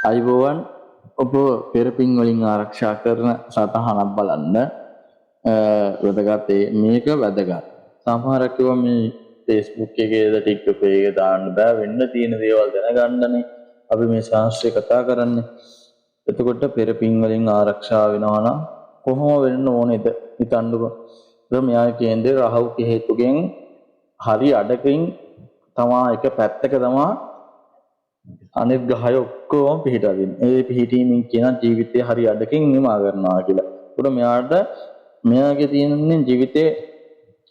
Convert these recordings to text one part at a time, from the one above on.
අයිබෝවන් ඔබ පෙරපින් වලින් ආරක්ෂා කරන සටහනක් බලන්න වැදගත් මේක වැදගත් සමහරක් ඒවා මේ Facebook එකේද TikTok එකේ දාන්න බෑ වෙන්න තියෙන දේවල් දැනගන්නනේ අපි මේ ශාස්ත්‍රය කතා කරන්නේ එතකොට පෙරපින් වලින් ආරක්ෂා වෙනවා නම් කොහොම වෙන්න ඕනේද හිතන්නකෝ ඒක මෙයා කියන්නේ රහව් හේතුගෙන් හරි අඩකින් තමා එක පැත්තක තමා අනිත් ගහය ඔක්කොම පිහිටා දෙන. ඒ පිහිටීමෙන් කියන ජීවිතේ හරි අඩකින් නිමා කරනවා කියලා. ඒකට මෙයාගේ තියෙන ජීවිතේ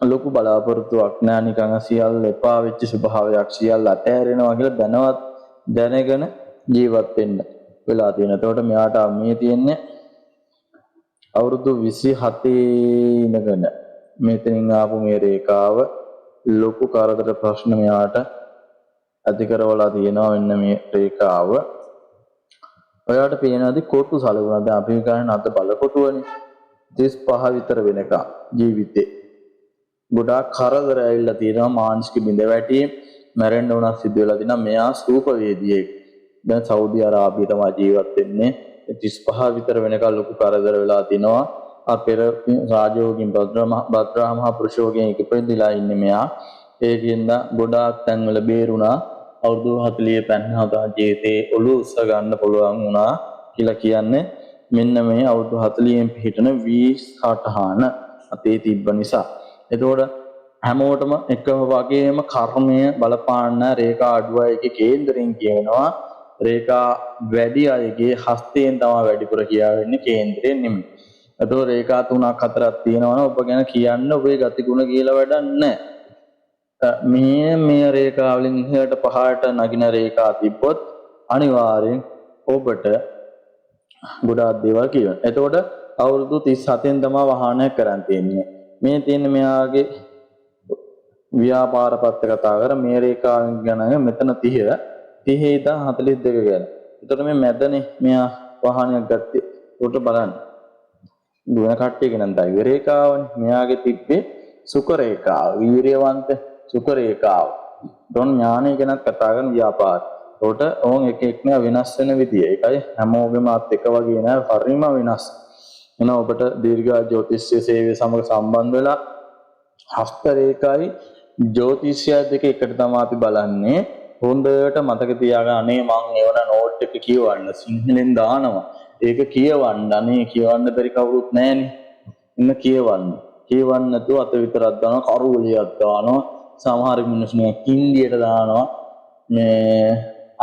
ලොකු බලාපොරොත්තුවක් නෑ නිකන් සියල්ල එපා වෙච්ච ස්වභාවයක් සියල්ල අතෑරෙනවා කියලා දැනගෙන ජීවත් වෙන්න වෙලා තියෙනවා. ඒකට මෙයාට මේ තියෙන්නේ අවුරුදු 27 ඉඳගෙන මෙතනින් ආපු මේ රේඛාව ලොකු කරදර ප්‍රශ්න මෙයාට ඇති කරවලා තියෙනවා මෙන්න මේ රේඛාව. ඔයාලට පේනවාද කොටු සලකුණ දැන් අපි ගන්න අත බලකොටුවනේ 35 විතර වෙනකම් ජීවිතේ ගොඩාක් කරදර ඇවිල්ලා තියෙනවා මානසික බිඳවැටීම් මැරෙන්න උනත් සිද්ධ වෙලා තියෙනවා. මෙයා ස්තූප වේදියෙක්. දැන් සෞදි අරාබිය තමයි ජීවත් වෙන්නේ. 35 විතර වෙනකම් ලොකු කරදර වෙලා තිනවා. අපේ රාජෝගින් භද්‍රා මහ පුරුෂෝගෙන් එකපෙදිලා ඉන්නේ මෙයා. ඒකින්ද ගොඩාක් තැන්වල බේරුණා. අවුරුදු 40 පැන්නා ජීවිතේ ඔළුව උස්ස ගන්න පුළුවන් වුණා කියලා කියන්නේ මෙන්න මේ අවුරුදු 40න් පිටින සටහන අතේ තිබ්බ නිසා. එතකොට හැමෝටම එකම වගේම කර්මය බලපාන්න රේඛා අඩුවයිගේ කේන්දරෙන් කියනවා රේඛා වැඩි අයගේ හස්තයෙන් තමයි වැඩිපුර කියාවෙන්නේ කේන්දරයෙන් නෙමෙයි. එතකොට රේඛා 3ක් 4ක් තියෙනවනේ ඔබ ගැන කියන්න ඔබේ ගතිගුණ කියලා වැඩක් නැහැ. මේ රේඛා වලින් ඉහළට පහළට නගින රේඛා තිබ්බොත් අනිවාර්යෙන් ඔබට ගොඩාක් දේවල් කියනවා. එතකොට අවුරුදු 37න් තමයි වාහනයක් කරන් තියෙන්නේ. මේ තියෙන මෙයාගේ ව්‍යාපාර පත්‍ර කතා කර මේ රේඛාවෙන් ගණන මෙතන 30 ඉඳන් 42 ගැන. එතකොට මේ මැදනේ මෙයා වාහනයක් ගත්තේ. උඩට බලන්න. දුවන කට්ටියක නම් දෛව රේඛාවනේ. මෙයාගේ තිබ්බේ සුඛ රේඛාව. වීරියවන්ත සුඛ රේඛාව. don ඥානය ගැන කතා කරන ව්‍යාපාර. උඩට ඕන් එක එක වෙනස් වෙන විදිය. ඒකයි හැමෝගෙම අත් එක වගේ නෑ. හරිම වෙනස්. එන ඔබට දීර්ඝ ජ්‍යොතිෂ්‍ය සේවය සමග සම්බන්ධ වෙලා හස්ත රේඛායි ජ්‍යොතිෂය දෙක එකට තමයි අපි බලන්නේ. හොඳට මතක තියාගන්න අනේ මං එවන නෝට් එක කියවන්න සිංහලෙන් දානවා. ඒක කියවන්න අනේ කියවන්න බැරි කවුරුත් නැහනේ. ඉන්න කියවන්න. කියවන්න නැතුව අත විතරක් දානවා කරුවලියක් දානවා. සමහර මිනිස්සු කින්ඩියට දානවා. මේ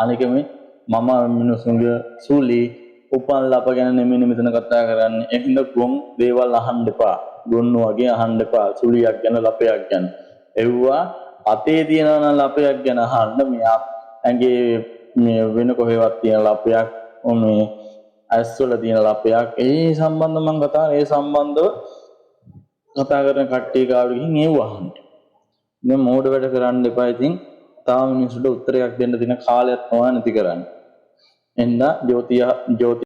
අනික මේ මම මිනිස්සුන්ගේ සූලි උපන් ලප ගැන නෙමෙයි මෙතන කතා කරන්නේ. එහෙනම් ගොන් දේවල් අහන්න එපා. ගොන්නු වගේ අහන්න එපා. සුලියක් ගැන ලපයක් ගැන. එව්වා අතේ තියනවා නම් ලපයක් ගැන අහන්න. මෙයා ඇඟේ මේ වෙන කොහෙවත් තියෙන ලපයක් මේ ඇස්වල තියෙන ලපයක් ඒ සම්බන්ධව මම ඒ සම්බන්ධව කතා කරන කට්ටිය ගාවට ගිහින් ඒව අහන්න. දැන් මෝඩ වැඩ කරන්න එපා. ඉතින් තාම මිනිස්සුන්ට උත්තරයක් දෙන්න දින කාලයක් තමයි නැති කරන්නේ. එන්න ජෝතිෂ